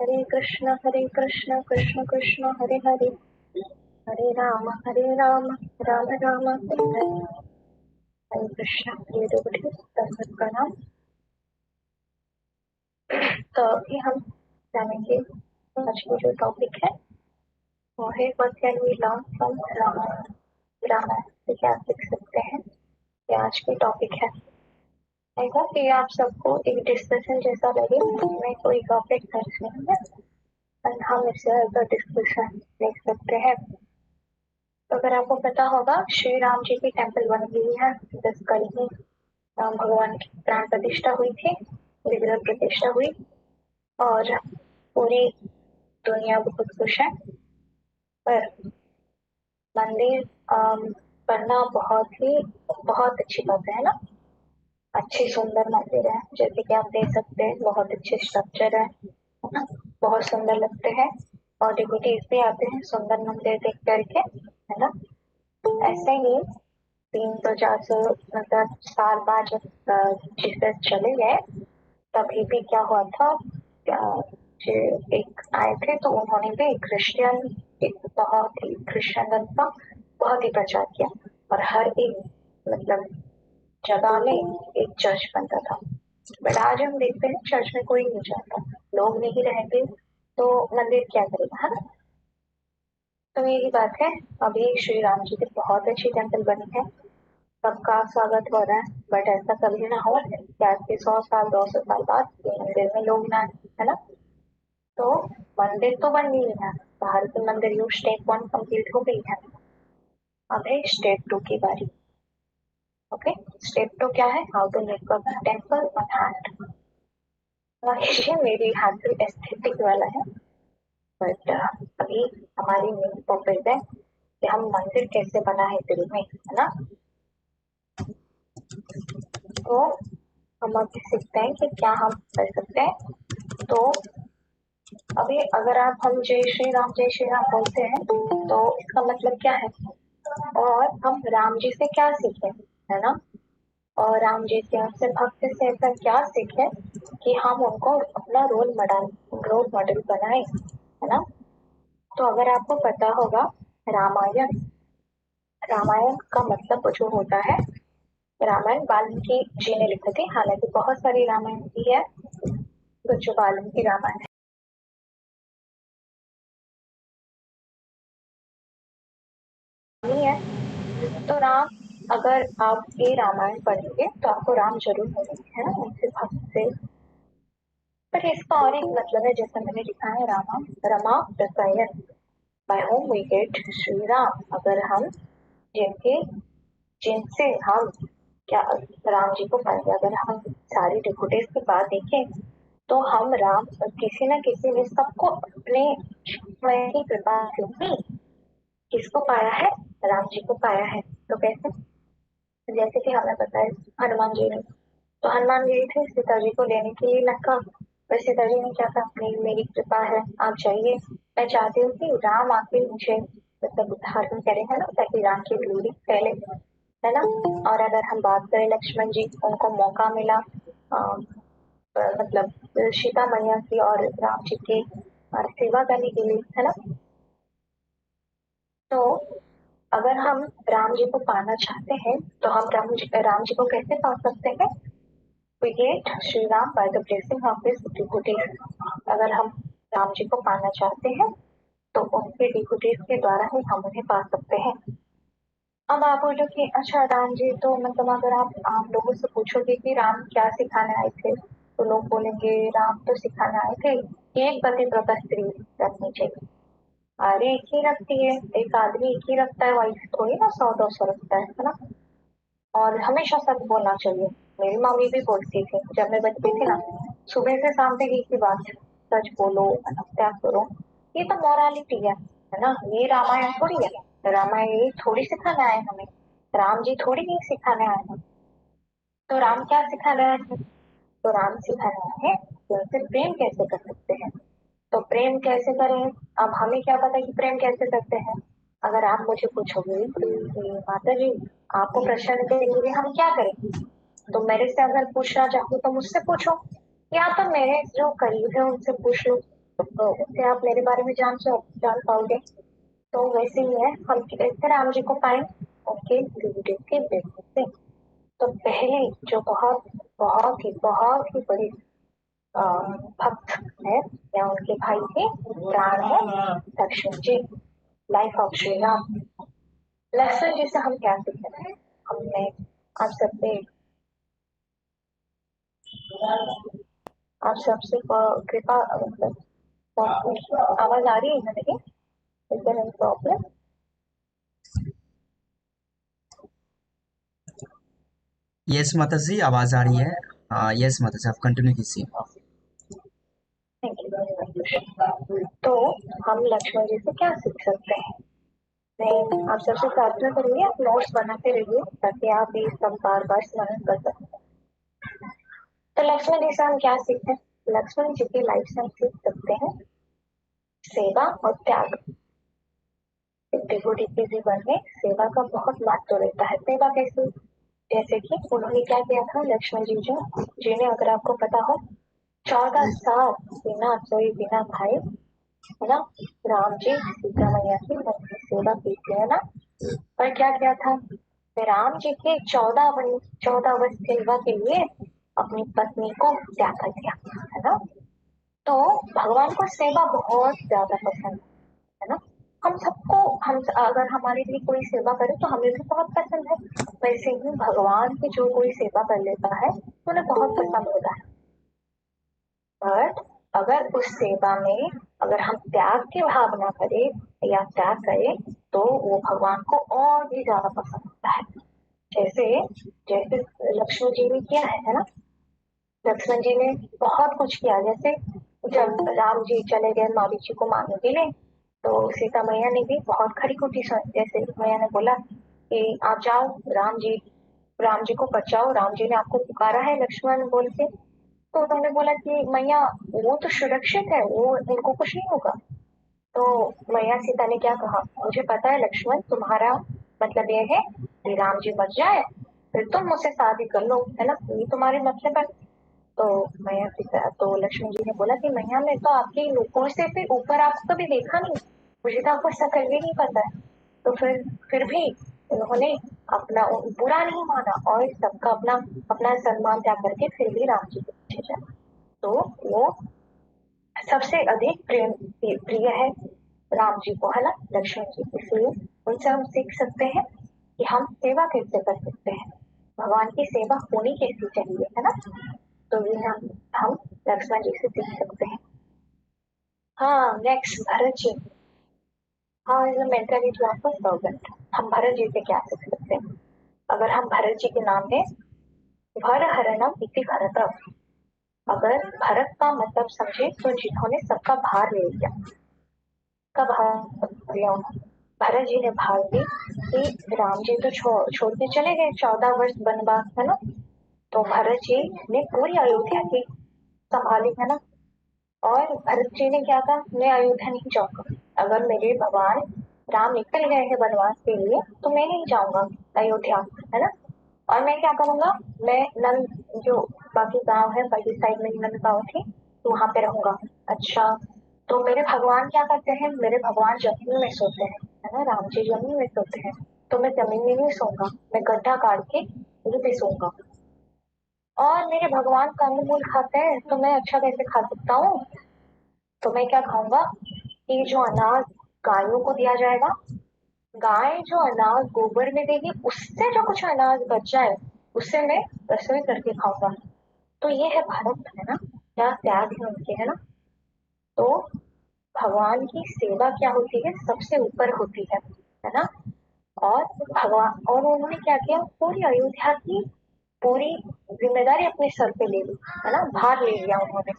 कृष्ण कृष्ण कृष्ण हरे हरे, हरे राम राम राम हरे हरे। हरे कृष्ण प्रिय डिवोटीज, दर्शक प्रणाम। तो अभी हम जानेंगे आज की जो टॉपिक है वो है what can we learn from Ramayana. Ramayana से क्या सीख सकते हैं, ये आज की टॉपिक है। आई होप कि आप सबको एक डिस्कशन जैसा लगे, इसमें कोई टॉपिक दर्ज नहीं है और हम इसे एज अ डिस्कशन देख सकते हैं। तो अगर आपको पता होगा, श्री राम जी की टेम्पल बन गई है 10 कल ही। राम भगवान की प्राण प्रतिष्ठा हुई थी, विग्रह प्रतिष्ठा हुई और पूरी दुनिया बहुत खुश है। पर मंदिर बनना बहुत अच्छी बात है ना। अच्छी सुंदर मंदिर है, जैसे कि आप देख सकते हैं, बहुत अच्छे स्ट्रक्चर है ना, बहुत सुंदर लगते हैं और डिवोटीज भी आते हैं सुंदर मंदिर देख करके, है ना। ऐसे ही 300-400 मतलब साल बाद जब जीसस चले गए, तभी भी क्या हुआ था, जो एक आए थे तो उन्होंने भी क्रिश्चियन धर्म का बहुत ही प्रचार किया और हर एक मतलब जगह में एक चर्च बनता था। बट आज हम देखते हैं चर्च में कोई नहीं जाता, लोग नहीं रहेंगे तो मंदिर क्या करेगा, है ना। तो यही बात है, अभी श्री राम जी की बहुत अच्छी टेम्पल बनी है, सबका स्वागत हो रहा है। बट ऐसा कभी ना हो कि आज के 100 साल 200 साल बाद ये मंदिर में लोग ना आए, है ना। तो मंदिर तो बन गई है, बाहर की मंदिर यू स्टेप 1 कंप्लीट हो गई है। अब है स्टेप 2 की बारी। ओके, स्टेप 2 क्या है? How to make a temple on hand. ये मेरी हाथ भी एस्थेटिक वाला है, बट अभी हमारी मेन पर्पज है कि हम मंदिर कैसे बना है दिल में, है ना। तो हम अभी सीखते हैं कि क्या हम कर सकते हैं। तो अभी अगर हम जय श्री राम बोलते हैं तो इसका मतलब क्या है, और हम राम जी से क्या सीखे, है ना। और राम जी से, उनसे भक्त से ऐसा क्या सीखे कि हम उनको अपना रोल मॉडल बनाए, है ना। तो अगर आपको पता होगा, रामायण रामायण का मतलब जो होता है, रामायण वाल्मीकि जी ने लिखी थी। हालांकि बहुत सारी रामायण भी है, तो जो वाल्मीकि रामायण है, तो राम, अगर आप ये रामायण पढ़ेंगे तो आपको राम जरूर मिलेंगे, है ना, उनसे भक्त से। पर इसका और एक मतलब है, जैसा मैंने लिखा है, रामा रमा रसायन, by whom we get Shri Ram. अगर हम जिनके जिनसे हम क्या राम जी को पाएंगे, अगर हम सारी डिवोटीज की बात देखें तो हम राम किसी न किसी ने सबको अपने में ही कृपा क्योंकि किसको पाया है, राम जी को पाया है। तो कैसे, जैसे कि हमें पता है हनुमान जी ने, तो हनुमान जी थे सीता जी को लेने के लिए लंका, पर सीता जी ने क्या कहा, नहीं मेरी कृपा है आप जाइए, मैं चाहती हूँ कि राम आके मुझे मतलब उद्धारण करे, है ना, ताकि राम की ग्लोरी फैले, है ना। और अगर हम बात करें लक्ष्मण जी, उनको मौका मिला मतलब सीता मैया की और राम जी की सेवा करने के लिए, है ना। तो अगर हम राम जी को पाना चाहते हैं तो हम राम जी को कैसे पा सकते हैं? We get Shri Ram by the blessing of his devotees। अगर हम राम जी को पाना चाहते हैं तो उनके डिवोटीज के द्वारा ही हम उन्हें पा सकते हैं। अब आप बोलो कि अच्छा राम जी तो मतलब अगर आप लोगों से पूछोगे कि राम क्या सिखाने आए थे, तो लोग बोलेंगे राम तो सिखाने आए थे कि एक पतिव्रता स्त्री रखनी चाहिए। अरे एक ही रखती है, एक आदमी एक ही रखता है, वाइफ थोड़ी ना 100-200 रखता है ना। और हमेशा सच बोलना चाहिए। मेरी मम्मी भी बोलती थी जब मैं बच्ची थी ना, सुबह से शाम तक एक ही बात, सच बोलो, त्याग करो। ये तो मोरालिटी है ना। ये रामायण थोड़ी है, रामायण ये थोड़ी सिखाने आए हमें, राम जी थोड़ी ही सिखाने आए हैं। तो राम क्या सिखाने आए हैं? तो राम सिखाने आए हैं कि उनसे प्रेम कैसे कर सकते हैं। तो प्रेम कैसे करें? अब हमें क्या पता कि प्रेम कैसे करते हैं। अगर आप मुझे पूछोगे कि माता जी आपको प्रश्न करने के लिए हम क्या करें, तो मेरे से अगर पूछना चाहो तो मुझसे पूछो, या तो मेरे जो करीब है उनसे पूछ लो, तो उससे आप मेरे बारे में जान पाओगे। तो वैसे ही है, हम कैसे राम जी को पाए, उनके वीडियो के बेसिस पे। तो पहले जो बहुत ही बड़ी अ, भक्त है या उनके भाई के प्राण है लक्ष्मण जी, लाइफ ऑफ श्री राम। लक्ष्मण जी से हम क्या सीखते हैं? हमने आप सबसे आप सबसे कृपा मतलब आवाज आ रही है ना मेरी? Is there any problem? Yes माता जी, आवाज आ रही है। यस माता जी, आप कंटिन्यू कीजिए। Thank you very much. तो हम लक्ष्मण जी से क्या सीख सकते हैं? मैं आप सबसे प्रार्थना करूंगी, आप नोट्स बनाते रहिए ताकि आप ये सब बार बार स्मरण कर सकें। तो लक्ष्मण जी से हम क्या सीखते हैं? लक्ष्मण जी की लाइफ से हम सीख सकते हैं सेवा और त्याग। डिवोटी के जीवन में सेवा का बहुत महत्व रहता है। सेवा कैसे? जैसे कि उन्होंने क्या किया था लक्ष्मण जी जो, जिन्हें अगर आपको पता हो 14 साल बिना सोए बिना खाए, है ना, राम जी सीता मैया की सेवा की थी, है ना। पर क्या किया था? राम जी के 14 वर्ष के युवा के लिए अपनी पत्नी को त्याग कर दिया, है ना। तो भगवान को सेवा बहुत ज्यादा पसंद है ना। हम सबको, हम अगर हमारे लिए कोई सेवा करे तो हमें भी बहुत पसंद है। वैसे ही भगवान की जो कोई सेवा कर लेता है तो उन्हें बहुत पसंद होता है। बट अगर उस सेवा में अगर हम त्याग की भावना करें या त्याग करें तो वो भगवान को और भी ज्यादा पसंद होता है। जैसे जैसे लक्ष्मण जी ने किया है ना। लक्ष्मण जी ने बहुत कुछ किया। जैसे जब राम जी चले गए मारी जी को मारने के लिए, तो सीता मैया ने भी बहुत खरी खोटी सुनी। जैसे मैया ने बोला कि आप जाओ, राम जी को बचाओ, राम जी ने आपको पुकारा है लक्ष्मण बोल के। तो उन्होंने बोला कि मैया वो तो सुरक्षित है, वो इनको कुछ नहीं होगा। तो मैया सीता ने क्या कहा, मुझे पता है लक्ष्मण, तुम्हारा मतलब ये है कि राम जी बच जाए फिर तुम मुझसे शादी कर लो, है ना, ये तुम्हारे मतलब है। तो मैया सीता तो लक्ष्मण जी ने बोला कि मैया मैं तो आपके नूपुर से भी ऊपर आपको कभी देखा नहीं, मुझे तो आपको शक्ल भी नहीं पता है। तो फिर भी उन्होंने अपना बुरा नहीं माना और सबका अपना अपना सम्मान त्याग करके फिर भी राम जी के पीछे चला। तो वो सबसे अधिक प्रिय है राम जी को, है ना, लक्ष्मण जी। इसलिए उनसे हम सीख सकते हैं कि हम सेवा कैसे कर सकते हैं, भगवान की सेवा होनी कैसी चाहिए, है ना। तो ये हम लक्ष्मण जी से सीख सकते हैं। हाँ, नेक्स्ट भरत जी। हाँ, इज मेंटली सर्वेंट। हम भरत जी से क्या सीख सकते हैं? अगर हम भरत जी के नाम में भर हरणम इति भरत, अगर भरत का मतलब समझे तो जिन्होंने सबका भार ले लिया, कब भार लिया उन्होंने? भरत जी ने भार ली कि राम जी तो छोड़ के चले गए 14 वर्ष वनवास, है ना। तो भरत जी ने पूरी अयोध्या की संभाली, है ना। और भरत जी ने क्या कहा, मैं अयोध्या नहीं जाऊंगा, अगर मेरे भगवान राम निकल गए हैं वनवास के लिए तो मैं नहीं जाऊंगा अयोध्या, है ना। और मैं क्या करूंगा, मैं नंद जो बाकी गांव है, बाकी साइड में नंद गांव थी, तो वहां पे रहूंगा। अच्छा, तो मेरे भगवान क्या करते हैं? मेरे भगवान जमीन में सोते हैं, है ना, राम जी जमीन में सोते हैं। तो मैं जमीन में नहीं सोऊंगा, मैं गड्ढा काट के वहीं पे सोऊंगा। और मेरे भगवान कंद मूल खाते हैं तो मैं अच्छा कैसे खा सकता हूँ? तो मैं क्या खाऊंगा कि जो अनाज गायों को दिया जाएगा, गाय जो अनाज गोबर में देगी उससे जो कुछ अनाज बच जाए उससे मैं रसोई करके खाऊंगा। तो ये है भारत, है ना, क्या त्याग है उनके, है ना। तो भगवान की सेवा क्या होती है, सबसे ऊपर होती है ना। और भगवान, और उन्होंने क्या किया, पूरी अयोध्या की पूरी जिम्मेदारी अपने सर पे ले ली, है ना, भार ले लिया उन्होंने।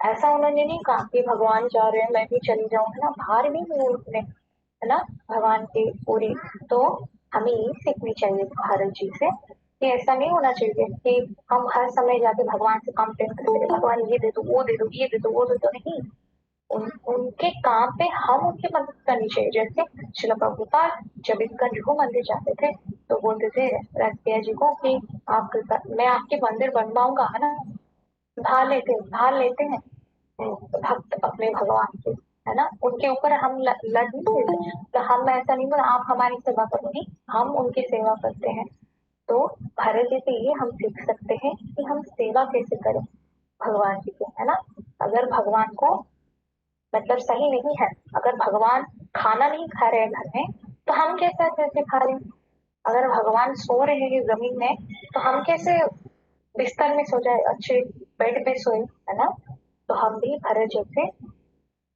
ऐसा उन्होंने नहीं कहा कि भगवान जा रहे हैं मैं भी चली जाऊं, है ना, भार नहीं लिया उन्होंने, है ना, भगवान की पूरी। तो हमें ये सीखनी चाहिए भारत जी से कि ऐसा नहीं होना चाहिए कि हम हर समय जाके भगवान से कंप्लेन करते रहे, भगवान ये दे दो वो दे दो ये दे दो वो दे दो, नहीं। उनके काम पे हम उनकी मदद करनी चाहिए। जैसे शिला प्रभुपाद जब इनका जुहू मंदिर जाते थे तो बोलते थे रसिया जी को कि आप मैं आपके मंदिर बनवाऊंगा, है ना, भार लेते हैं भक्त अपने भगवान के, है ना, उनके ऊपर हम लड्डू, तो हम ऐसा नहीं बोला आप हमारी सेवा करो, नहीं, हम उनकी सेवा करते हैं। तो भारत जी से ये हम सीख सकते हैं कि हम सेवा कैसे करें भगवान जी की, है ना। अगर भगवान को मतलब सही नहीं है, अगर भगवान खाना नहीं खा रहे हैं घर में, तो हम कैसे कैसे खा रहे हैं। अगर भगवान सो रहे हैं जमीन में, तो हम कैसे बिस्तर में सो जाए, अच्छे बेड पे सोए, है ना। तो हम भी भरत जैसे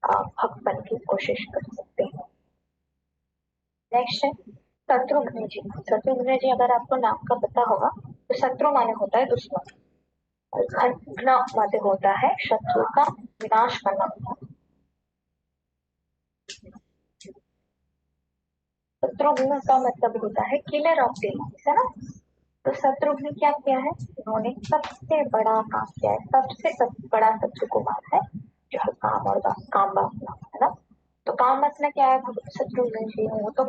भक्त बनने की कोशिश कर सकते हैं। नेक्स्ट है शत्रुघ्न जी। शत्रुघ्न जी अगर आपको नाम का पता होगा, तो शत्रु माने होता है दुश्मन, और घटना माने होता है शत्रु का विनाश करना। शत्रुघ्न का मतलब होता है किलर ऑफ डेमन्स, है ना। तो शत्रुघ्न ने क्या किया है, उन्होंने सबसे बड़ा काम किया है, बड़ा शत्रु को मारा है, जो है काम और काम वासना, है ना। तो काम वासना क्या है, शत्रुघ्न जी वो तो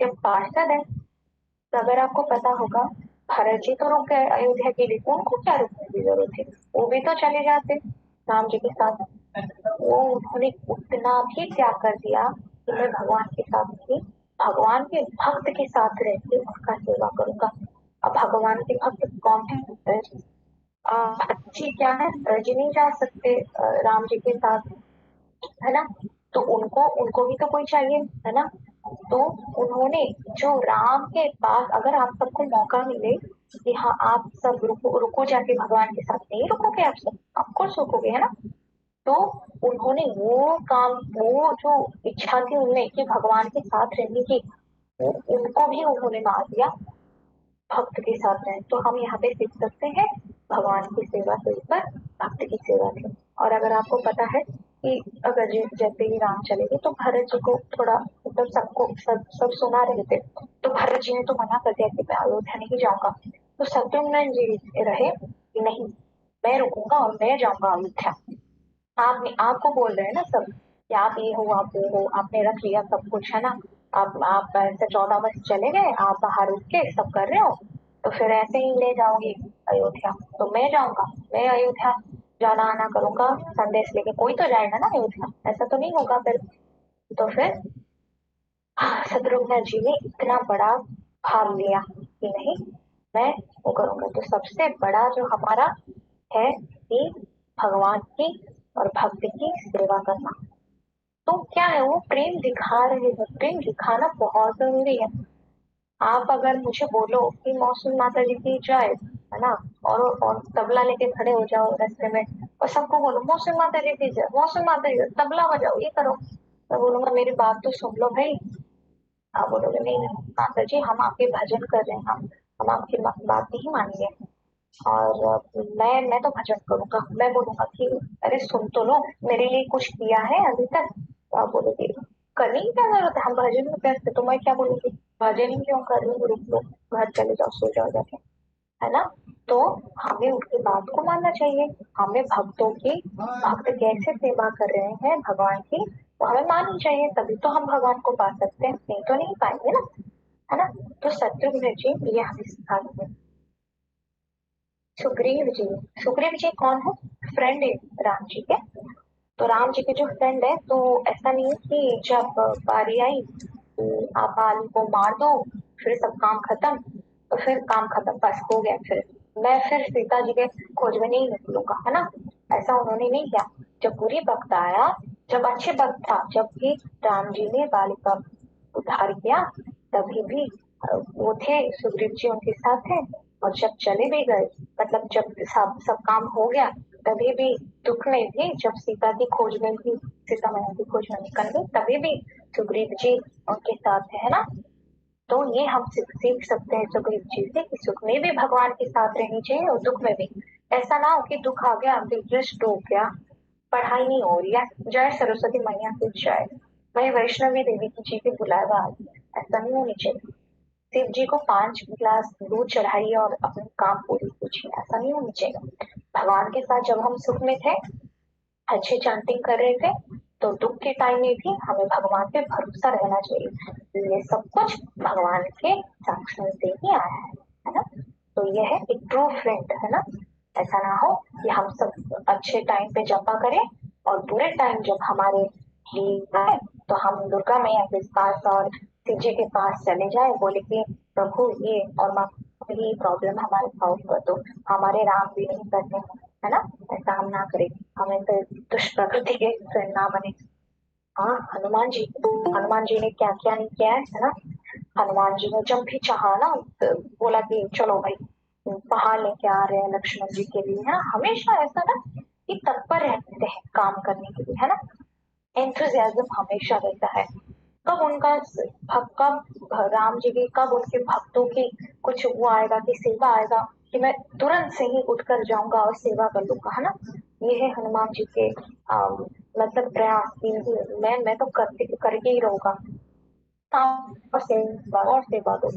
पार्षद है। तो अगर आपको पता होगा, भरत जी तो रुक गए अयोध्या के लिए, उनको क्या रुकने की जरूरत थी, वो भी तो चले जाते राम जी के साथ। वो उन्होंने उतना भी त्याग कर दिया कि मैं भगवान के साथ थी, भगवान के भक्त के साथ रहकर उसका सेवा करूंगा। अब भगवान के भक्त कौन है, जी क्या है, जी नहीं जा सकते राम जी के साथ, है ना। तो उनको उनको भी तो कोई चाहिए, है ना। तो उन्होंने जो राम के पास, अगर आप सबको मौका मिले कि हाँ आप सब रुको रुको जाके भगवान के साथ, नहीं रुकोगे आप सब, ऑफकोर्स रुकोगे, है ना। तो उन्होंने वो काम, वो जो इच्छा थी उनमें कि भगवान के साथ रहने की, वो उनको भी उन्होंने मार दिया भक्त के साथ रहे। तो हम यहाँ पे सीख सकते हैं भगवान की सेवा से ऊपर भक्त की सेवा थी। और अगर आपको पता है कि अगर जैसे ही राम चले गए, तो भरत जी को थोड़ा मतलब सबको सब सुना रहे थे, तो भरत जी ने तो मना कर दिया कि मैं अयोध्या नहीं जाऊंगा। तो शत्रुघ्न जी रहे कि नहीं, मैं रुकूंगा और मैं जाऊंगा अयोध्या। आपको बोल रहे हैं ना सब कि आप ये हो आप वो हो, आपने रख लिया सब कुछ, है ना। आप ऐसे 14 वर्ष चले गए, आप बाहर रुक के सब कर रहे हो, तो फिर ऐसे ही ले जाओगे अयोध्या। तो मैं जाऊंगा, मैं अयोध्या जाना आना करूंगा, संदेश लेके कोई तो जाएगा ना अयोध्या, ऐसा तो नहीं होगा फिर। तो फिर शत्रुघ्न जी ने इतना बड़ा भाव लिया कि नहीं, मैं वो करूंगा। तो सबसे बड़ा जो हमारा है कि भगवान की और भक्त की सेवा करना। तो क्या है, वो प्रेम दिखा रहे हैं, प्रेम दिखाना बहुत जरूरी है। आप अगर मुझे बोलो कि मौसम माता जी की जय, है ना, और तबला लेके खड़े हो जाओ रास्ते में, और सबको बोलो मौसम माता जी की जय, मौसम माता जी, तबला बजाओ, ये करो, तो बोलूंगा मेरी बात तो सुन लो भाई। आप बोलोगे नहीं नहीं माता जी, हम आपके भजन कर रहे हैं, हम आपकी बात नहीं मानेंगे। और मैं तो भजन करूंगा, मैं बोलूंगा कि अरे सुन तो लो, मेरे लिए कुछ किया है अभी तक। तो आप बोलोगे करने की क्या जरूरत है, हम भजन में व्यस्त है। तो मैं क्या बोलूंगी, भजन ही क्यों कर रही हूँ, रुक लो, घर चले जाओ, सो जाओ जाके, है ना। तो हमें उनकी बात को मानना चाहिए, हमें भक्तों की, भक्त कैसे सेवा कर रहे हैं भगवान की, तो हमें माननी चाहिए, तभी तो हम भगवान को पा सकते हैं, नहीं तो नहीं पाएंगे ना, है ना। तो शत्रुघ्न जी ये हमें सिखाते हैं। सुग्रीव जी, सुग्रीव जी कौन है, फ्रेंड है राम जी के। तो राम जी के जो फ्रेंड है, तो ऐसा नहीं है कि जब बारी आई आप आलू को मार दो, फिर सब काम खत्म, तो फिर काम खत्म बस हो गया, फिर मैं फिर सीता जी के खोज में नहीं निकलूंगा, है ना। ऐसा उन्होंने नहीं किया। जब बुरी वक्त आया, जब अच्छे वक्त था, जब भी राम जी ने बालिका उद्धार किया, तभी भी वो थे, सुग्रीव जी उनके साथ थे। और जब चले भी गए, मतलब जब सब काम हो गया, तभी भी दुख में भी, जब सीता की खोज में भी, सीता मैया की खोज में निकल गई, तभी भी सुग्रीव जी उनके साथ थे, है ना। तो ये हम सीख सकते हैं सुग्रीव जी से कि सुख में भी भगवान के साथ रहनी चाहिए और दुख में भी। ऐसा ना हो कि दुख आ गया दिलचस्प हो गया, पढ़ाई नहीं हो रही है, जय सरस्वती मैया की जय, वही वैष्णवी देवी की जी की बुलावा आ गया, ऐसा नहीं होनी चाहिए। शिव जी को 5 गिलास दूध चढ़ाइए और अपने काम पूरी कीजिए, ऐसा नहीं होनी चाहिए। भगवान के साथ जब हम सुख में थे, अच्छे चैंटिंग कर रहे थे, तो दुख के टाइम में भी हमें भगवान पे भरोसा रहना चाहिए, ये सब कुछ भगवान के साक्षात से ही आया है ना। तो ये है एक ट्रू फ्रेंड, है ना। ऐसा ना हो कि हम सब अच्छे टाइम पे जपा करें, और बुरे टाइम जब हमारे लिए आए तो हम दुर्गा मैया के पास और शिव जी के पास चले जाए, बोले कि प्रभु ये और माँ ये प्रॉब्लम हमारे सॉल्व कर दो, हमारे राम भी नहीं करते हैं, है ना। ऐसा हम ना करें, हमें तो दुष्ट प्रकृति के फिर ना बने। हाँ, हनुमान जी ने क्या क्या नहीं किया है ना। हनुमान जी ने जब भी चाहा ना तो बोला कि चलो भाई पहाड़ लेके आ रहे हैं लक्ष्मण जी के लिए, है ना। हमेशा ऐसा ना कि तत्पर रहते हैं काम करने के लिए, है ना। एंथुजियाज्म हमेशा रहता है। कब उनका भक्त कब राम जी की कब उनके भक्तों की कुछ वो आएगा कि सेवा आएगा कि मैं तुरंत से ही उठकर जाऊंगा और सेवा कर लूंगा, है ना। ये है हनुमान जी के मतलब प्रयास की मैं तो करके ही रहूंगा। और सेवा दो,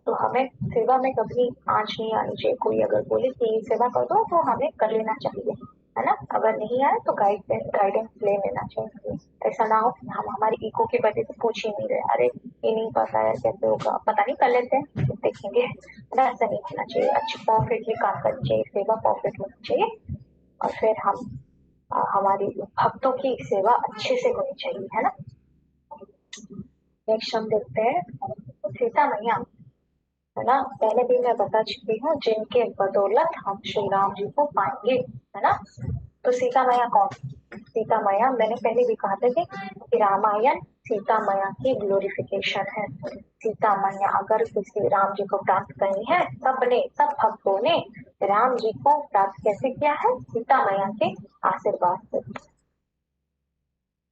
तो हमें सेवा में कभी आँच नहीं आनी चाहिए। कोई अगर बोले कि सेवा कर दो तो हमें कर लेना चाहिए, है ना। अगर नहीं आए तो गाइडेंस ले लेना चाहिए। ऐसा ना हो हम हमारी ईगो की वजह से पूछ ही नहीं रहे, अरे ये नहीं पता है कैसे होगा, पता नहीं कर लेते हैं देखेंगे, ना। ऐसा नहीं होना चाहिए। अच्छी परफेक्टली काम करनी चाहिए, सेवा परफेक्ट होनी चाहिए और फिर हम हमारी भक्तों की सेवा अच्छे से होनी चाहिए, है ना। नेक्स्ट हम देखते हैं सीता मैया, है ना। पहले भी मैं बता चुकी हूँ जिनके बदौलत हम श्री राम जी को पाएंगे, है ना। तो सीता मैया कौन? सीता मैया मैंने पहले भी कहा था कि रामायण सीता मैया की ग्लोरिफिकेशन है। सीता मैया अगर किसी राम जी को प्राप्त करनी है, सबने सब भक्तों ने राम जी को प्राप्त कैसे किया है? सीता मैया के आशीर्वाद से,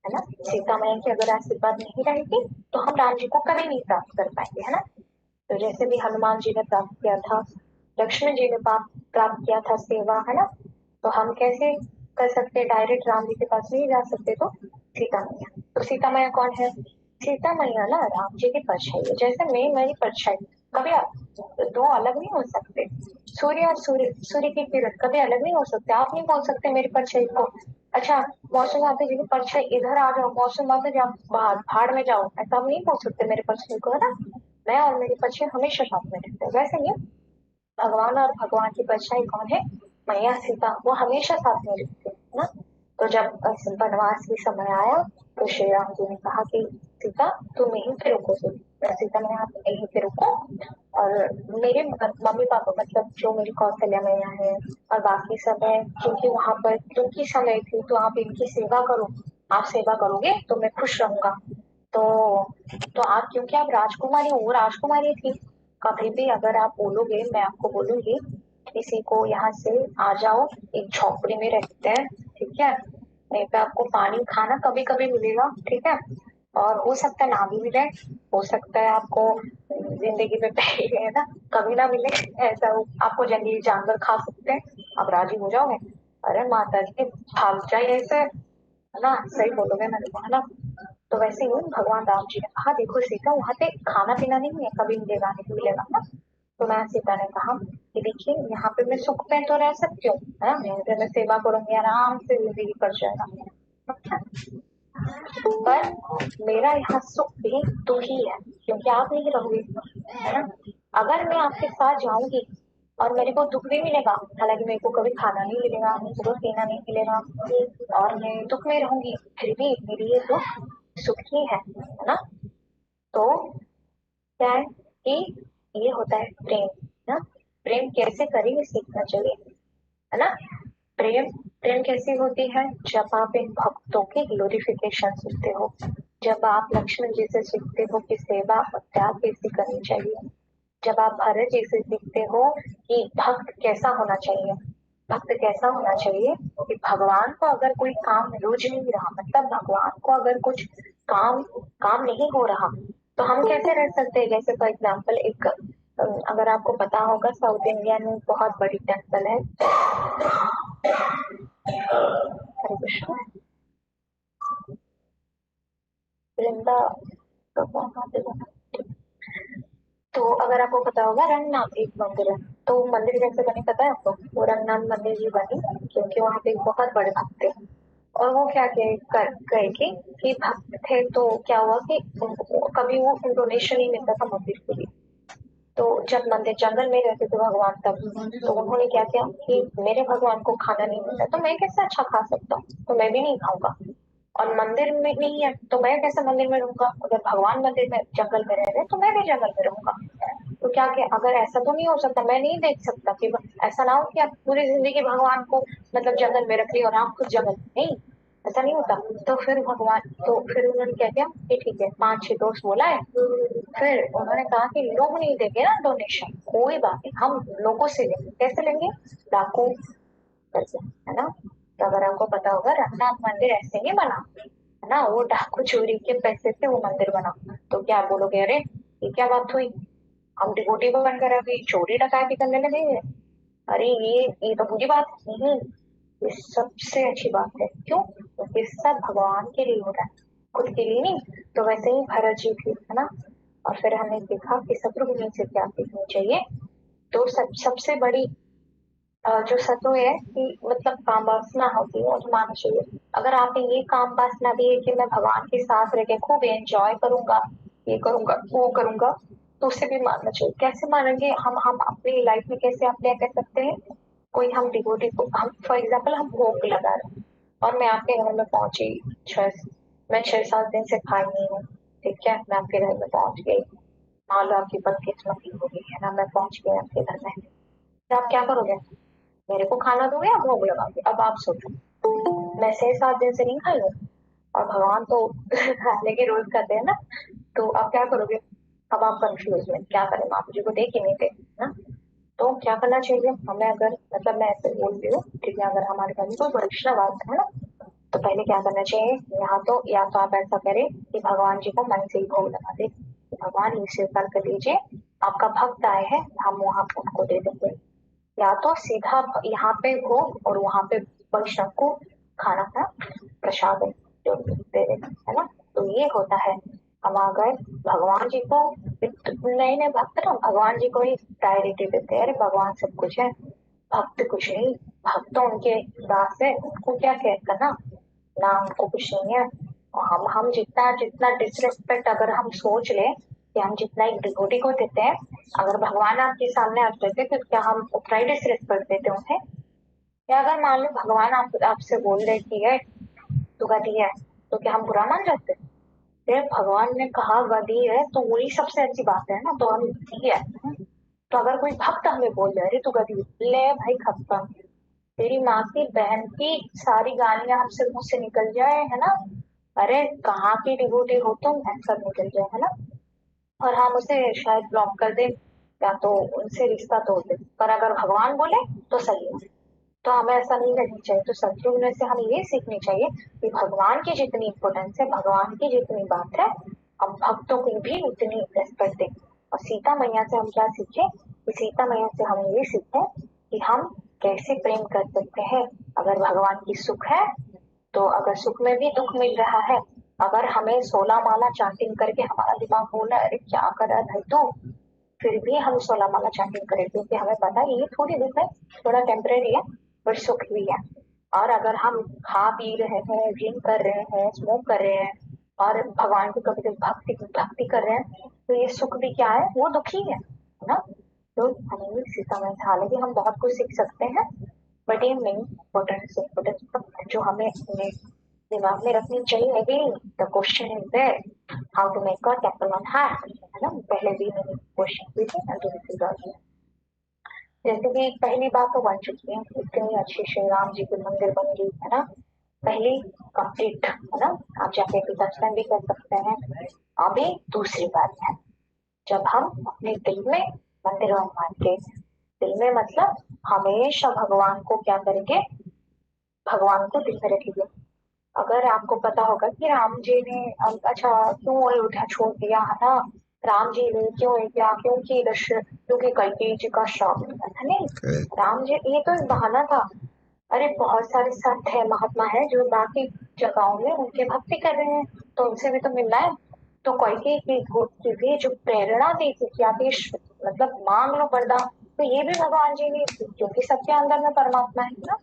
है ना। सीता मैया की अगर आशीर्वाद नहीं रहेगी तो हम राम जी को कभी नहीं प्राप्त कर पाएंगे, है ना। तो जैसे भी हनुमान जी ने प्राप्त किया था, लक्ष्मण जी ने प्राप्त किया था सेवा, है ना। तो हम कैसे कर सकते? डायरेक्ट राम जी के पास नहीं जा सकते, तो सीता मैया। तो सीता मैया कौन है? सीता मैया ना राम जी की परछाई है। जैसे मैं मेरी परछाई, कभी दो अलग नहीं हो सकते। सूर्य और सूर्य की किरण कभी अलग नहीं हो सकते। आप नहीं बोल सकते मेरी परछाई को अच्छा मौसम माता जी की परछाई इधर आ जाओ, मौसम माता जी आप बाहर भाड़ में जाओ, ऐसा हम नहीं बोल सकते मेरे परछाई को, है ना। मैं और मेरी परछाई हमेशा साथ में रहते हैं। वैसे ही भगवान और भगवान की परछाई कौन है? मैया सीता, वो हमेशा साथ में रहते हैं, है ना। तो जब वनवास की समय आया तो श्री राम जी ने कहा कि सीता तुम यहीं पे रुको। सीता मैया आप यहीं पे रुको और मेरे मम्मी पापा मतलब जो मेरी कौशल्या मैया है और बाकी सब है, क्योंकि वहां पर उनकी समय थी तो आप इनकी सेवा करो। आप सेवा करोगे तो मैं खुश रहूंगा। तो तो आप क्योंकि आप राजकुमारी हो, वो राजकुमारी थी। कभी भी अगर आप बोलोगे, मैं आपको बोलूंगी किसी को यहाँ से आ जाओ, एक झोपड़ी में रहते हैं, ठीक है। नहीं तो आपको पानी खाना कभी कभी मिलेगा, ठीक है। और हो सकता है ना भी मिले, हो सकता है आपको जिंदगी में पहले, है ना, कभी ना मिले। ऐसा आपको जंगली जानवर खा सकते हैं, आप राजी हो जाओगे? अरे माता जी भाग जाइए ऐसे, है ना। सही बोलोगे मैंने कहा ना। तो वैसे ही भगवान राम जी ने कहा देखो सीता वहां पे खाना पीना नहीं है, कभी मिलेगा नहीं मिलेगा ना। तो मैं सीता ने कहा कि देखिए यहाँ पे मैं सुख में तो रह सकती हूँ, है ना। मैं सेवा करूंगी आराम से जिंदगी कट जाएगा, पर मेरा यहाँ सुख भी दुख ही है क्योंकि आप नहीं रहोगे, है ना। अगर मैं आपके साथ जाऊंगी और मेरे को दुख भी मिलेगा, हालांकि मेरे को कभी खाना नहीं मिलेगा, मेरे को पीना नहीं मिलेगा और मैं दुख में रहूंगी, फिर भी मेरे लिए दुख सुख ही है ना। तो क्या है कि ये होता है प्रेम, ना। प्रेम कैसे करें सीखना चाहिए, है ना। प्रेम प्रेम कैसी होती है? जब आप इन भक्तों की ग्लोरिफिकेशन सीखते हो, जब आप लक्ष्मण जी से सीखते हो कि सेवा और त्याग कैसी करनी चाहिए, जब आप भरत जी से सीखते हो कि भक्त कैसा होना चाहिए। भक्त कैसा होना चाहिए कि भगवान को अगर कोई काम रोज नहीं रहा, मतलब भगवान को अगर कुछ काम काम नहीं हो रहा तो हम कैसे रह सकते हैं? जैसे फॉर एग्जाम्पल एक अगर आपको पता होगा साउथ इंडिया में बहुत बड़ी टेम्पल है, हरे कृष्ण, वृंदा तो अगर आपको पता होगा रंगनाथ एक मंदिर है। तो मंदिर कैसे बने पता है आपको? वो रंगनाथ मंदिर जी बनी क्योंकि वहां पे बहुत बड़े भक्त थे और वो क्या गए कि भक्त थे तो क्या हुआ कि उनको कभी वो डोनेशन ही मिलता था मंदिर के लिए। तो जब मंदिर जंगल में रहते थे भगवान तब, तो उन्होंने क्या किया कि मेरे भगवान को खाना नहीं मिलता तो मैं कैसे अच्छा खा सकता हूँ, तो मैं भी नहीं खाऊंगा। और मंदिर में नहीं है तो मैं कैसे मंदिर में रहूंगा, अगर भगवान मंदिर में जंगल में रह रहे तो मैं भी जंगल में रहूंगा। तो क्या क्या अगर ऐसा तो नहीं हो सकता, मैं नहीं देख सकता कि ऐसा ना हो कि आप पूरी जिंदगी भगवान को मतलब जंगल में रख लिया और आप खुद जंगल में नहीं, ऐसा नहीं होता। तो फिर भगवान, तो फिर उन्होंने क्या किया कि ठीक है 5-6 दोस्त बोला है, फिर उन्होंने कहा कि लोग नहीं देंगे ना डोनेशन, कोई बात नहीं हम लोगों से लेंगे, कैसे लेंगे, डाकू करके, है ना। तो अगर आपको पता होगा रघुनाथ मंदिर ऐसे ही बना, है ना, वो डाकू चोरी के पैसे से वो मंदिर बना। तो क्या आप बोलोगे अरे ये क्या बात हुई, हम डिवोटी को बनकर अभी चोरी डकैती करने लगे, अरे ये तो बुरी बात नहीं, ये सबसे अच्छी बात है। क्यों, क्योंकि सब भगवान के लिए हो रहा है, खुद के लिए नहीं। तो वैसे ही भरत जी भी, है ना। और फिर हमने देखा कि शत्रुघ्न से क्या सीखनी चाहिए। तो सबसे बड़ी जो शत्रु है कि मतलब काम वासना होती है, वो तो मानना चाहिए। अगर आपने ये काम वासना भी है कि मैं भगवान के साथ रह के खूब एंजॉय करूंगा, ये करूंगा वो करूंगा, तो उसे भी मानना चाहिए। कैसे मानेंगे हम अपनी लाइफ में कैसे अप्लाई कर सकते हैं। कोई हम डिवोटी को, हम फॉर एग्जाम्पल हम भोग लगा रहे हैं और मैं आपके घर में पहुंची, छह मैं 6-7 दिन से खाई नहीं हूँ, ठीक है, मैं आपके घर में पहुंच गई, मान लो आपकी बदकिस्मती हो गई, है ना, मैं पहुंच गई आपके घर में, तो आप क्या करोगे, मेरे को खाना दोगे या भोग लगाओगे। अब आप सोचो, मैं 6-7 दिन से नहीं खाई हूँ और भगवान तो खाने की रोज खाते हैं ना, तो आप क्या करोगे। अब आप कंफ्यूज में क्या करें, आप मुझे को देख ही नहीं थे ना। तो क्या करना चाहिए हमें, अगर मतलब मैं ऐसे बोल रही हूँ, ठीक है, अगर हमारे घर में कोई वैष्णव आता है ना, तो पहले क्या करना चाहिए, यहाँ तो या तो आप ऐसा करें कि भगवान जी को मन से ही भोग लगा दे, भगवान ये स्वीकार कर लीजिए आपका भक्त आए हैं, हम वहां उनको दे देंगे। या तो सीधा यहाँ पे भोग और वहां पे वैष्णव को खाना का प्रसाद जो दे देते, है ना। तो ये होता है, हम अगर भगवान जी को, नए नए भक्त ना भगवान जी को ही प्रायोरिटी देते हैं, अरे भगवान सब कुछ है, भक्त कुछ नहीं, भक्त तो उनके दास है, उनको क्या केयर करना, ना उनको कुछ नहीं है। और हम जितना जितना डिसरेस्पेक्ट अगर हम सोच ले कि हम जितना एक डिवोटी को देते हैं, अगर भगवान आपके सामने आप देते तो क्या हम उतना ही डिसरेस्पेक्ट देते उन्हें। या अगर मान लो भगवान आपसे बोल रहे कि है तू गधी है, तो क्या हम बुरा मान जाते, फिर भगवान ने कहा गधी है तो वही सबसे अच्छी बात है ना, तो हम ठीक है। तो अगर कोई भक्त हमें बोल रहे अरे तू गधी, ले भाई खत्म, तेरी माँ की बहन की सारी गालियां हमसे मुंह से निकल जाए, है ना, अरे कहाँ की डिवोटी हो तुम, ऐसा निकल जाए, है ना। और हम उसे शायद ब्लॉक कर दे या तो उनसे रिश्ता तोड़ दे, पर अगर भगवान बोले तो सही है। तो हमें ऐसा नहीं करनी चाहिए। तो शत्रुघ्न से हमें ये सीखनी चाहिए कि भगवान की जितनी इम्पोर्टेंस है, भगवान की जितनी बात है, हम भक्तों की भी उतनी रेस्पेक्ट दें। और सीता मैया से हम क्या सीखे, कि सीता मैया से हम ये सीखे कि हम कैसे प्रेम कर सकते हैं। अगर भगवान की सुख है, तो अगर सुख में भी दुख मिल रहा है, अगर हमें 16 माला चैंटिंग करके हमारा दिमाग बोल रहा है अरे क्या कर रहा है भाई तू, फिर भी हम 16 माला चैंटिंग करें, क्योंकि हमें पता है ये थोड़ी दुख है, थोड़ा टेम्परेरी है, पर सुख भी है। और अगर हम खा पी रहे हैं, ड्रिंक कर रहे हैं, स्मोक कर रहे हैं और भगवान की कभी कभी भक्ति भक्ति कर रहे हैं, तो ये सुख भी क्या है, वो दुख ही है ना। तो हमें भी इसी समय से, हालांकि हम बहुत कुछ सीख सकते हैं, बट ये मेन इम्पोर्टेंस जो हमें अपने दिमाग में रखनी चाहिए। Again the question is there, how to make God capital on heart, है ना, पहले भी मैंने क्वेश्चन भी थे एंड दिस इज ऑल्सो। जैसे कि पहली बात तो बन चुकी है, इतनी अच्छी श्री राम जी की मंदिर बन गई, है ना, पहली कंप्लीट, है ना, आप जाके भी दर्शन भी कर सकते हैं। अभी दूसरी बात है, जब हम अपने दिल में मंदिर बनवा के, दिल में मतलब हमेशा भगवान को क्या करेंगे, भगवान को दिल में रखेंगे। अगर आपको पता होगा कि राम जी ने अच्छा क्यों अयोध्या छोड़ दिया, है ना, राम जी ने क्यों किया, क्योंकि क्योंकि कैकेयी जी का श्राप मिला था, नहीं, राम जी ये तो एक बहाना था। अरे बहुत सारे संत है, महात्मा है जो बाकी जगहों में उनके भक्ति कर रहे हैं, तो उनसे भी तो मिलना है। तो कैकेयी की भी जो प्रेरणा दी थी कि आप ये मतलब मांग लो वरदान, तो ये भी भगवान जी ने, क्योंकि सबके अंदर में परमात्मा है ना,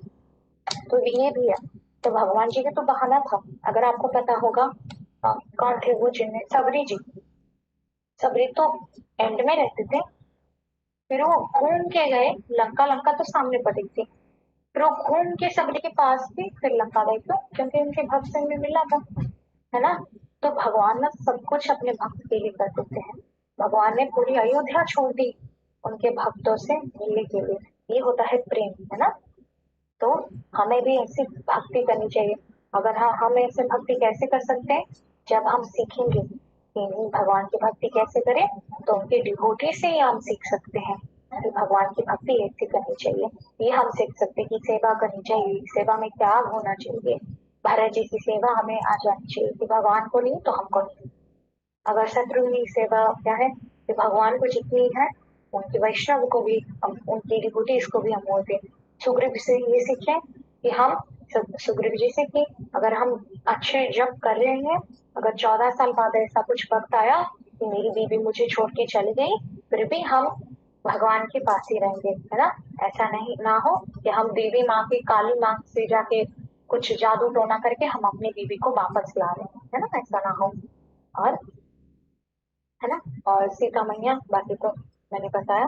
तो ये भी है। तो भगवान जी का तो बहाना था। अगर आपको पता होगा कौन थे वो, जिन्हें सबरी जी, सबरी तो एंड में रहते थे, फिर वो घूम के गए, लंका, लंका तो सामने पड़ी थी, फिर वो घूम के सबरी के पास भी फिर लंका गए, क्यों? क्योंकि उनके भक्त से में मिला था, है ना? तो भगवान ना सब कुछ अपने भक्त के लिए कर देते हैं। भगवान ने पूरी अयोध्या छोड़ दी उनके भक्तों से मिलने के लिए। ये होता है प्रेम, है ना? तो हमें भी ऐसी भक्ति करनी चाहिए। अगर हम ऐसे भक्ति कैसे कर सकते हैं? जब हम सीखेंगे कि भगवान की भक्ति कैसे करें, तो उनके डिवोटी से ही हम सीख सकते हैं कि भगवान की भक्ति ऐसे करनी चाहिए। ये हम सीख सकते हैं कि सेवा करनी चाहिए, सेवा में त्याग होना चाहिए। भरत जी की सेवा हमें आ जानी चाहिए कि भगवान को नहीं तो हमको नहीं। अगर शत्रुघ्न की सेवा क्या है कि भगवान को जितनी है उनके वैष्णव को भी हम, उनकी डिवोटीज को भी हम बोलते हैं। सुग्रीव से ये सीखे कि हम सुग्रीव जी से कि अगर हम अच्छे जप कर रहे हैं, अगर 14 साल बाद ऐसा कुछ वक्त आया कि मेरी बीवी मुझे छोड़ के चली गई, फिर भी हम भगवान के पास ही रहेंगे, है ना? ऐसा नहीं ना हो कि हम देवी माँ की, काली माँ से जाके कुछ जादू टोना करके हम अपनी बीवी को वापस ला रहे हैं, है ना? ऐसा ना हो। और है ना? और सीता मैया बाकी तो मैंने बताया।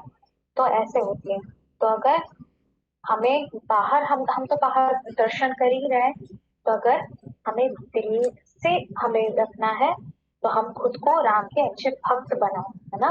तो ऐसे होती है। तो अगर हमें बाहर, हम तो बाहर दर्शन कर ही रहे हैं, तो अगर हमें दिल से हमें रखना है तो हम खुद को राम के अच्छे भक्त बनाओ, है ना?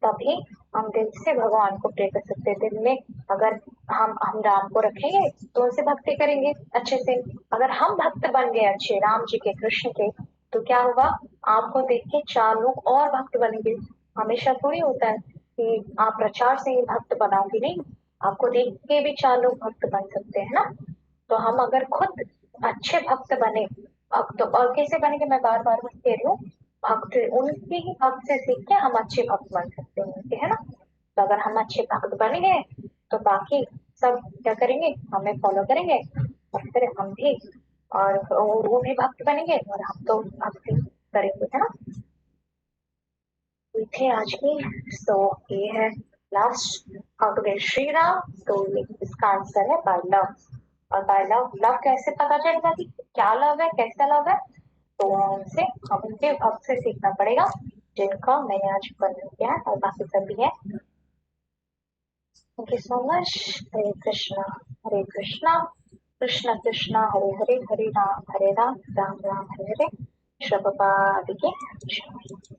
तभी हम दिल से भगवान को प्रे कर सकते हैं। दिल में अगर हम राम को रखेंगे तो उनसे भक्ति करेंगे अच्छे से। अगर हम भक्त बन गए अच्छे राम जी के, कृष्ण के, तो क्या होगा? आपको देख के 4 लोग और भक्त बनेंगे। हमेशा थोड़ी होता है कि आप प्रचार से ही भक्त बनाओगे, नहीं, आपको देख के भी 4 लोग भक्त बन सकते हैं ना? तो हम अगर खुद अच्छे भक्त बने, भक्त और कैसे बनेंगे, मैं बार बार बस कह रही हूँ, भक्त उनके ही भक्त से सीख के हम अच्छे भक्त बन सकते हैं उनके, है ना? तो अगर हम अच्छे भक्त बन गए तो बाकी सब क्या करेंगे? हमें फॉलो करेंगे, और फिर हम भी, और वो भी भक्त बनेंगे और हम तो भक्ति करेंगे, है ना? ये थे आज की। तो ये है last, how to get Shri Ram. तो इसका आंसर है बाय लव। और बाय लव, लव कैसे पता चलेगा कि क्या लव है, कैसा लव है? तो उनसे, हम उनके भक्त से सीखना पड़ेगा जिनका मैंने आज वर्णन किया है, और बाकी सब भी है। Thank you so much. Hare Krishna, Hare Krishna, Krishna Krishna Hare Hare, Hare Ram, Ram Ram, Hare Hare. शब्द की जय।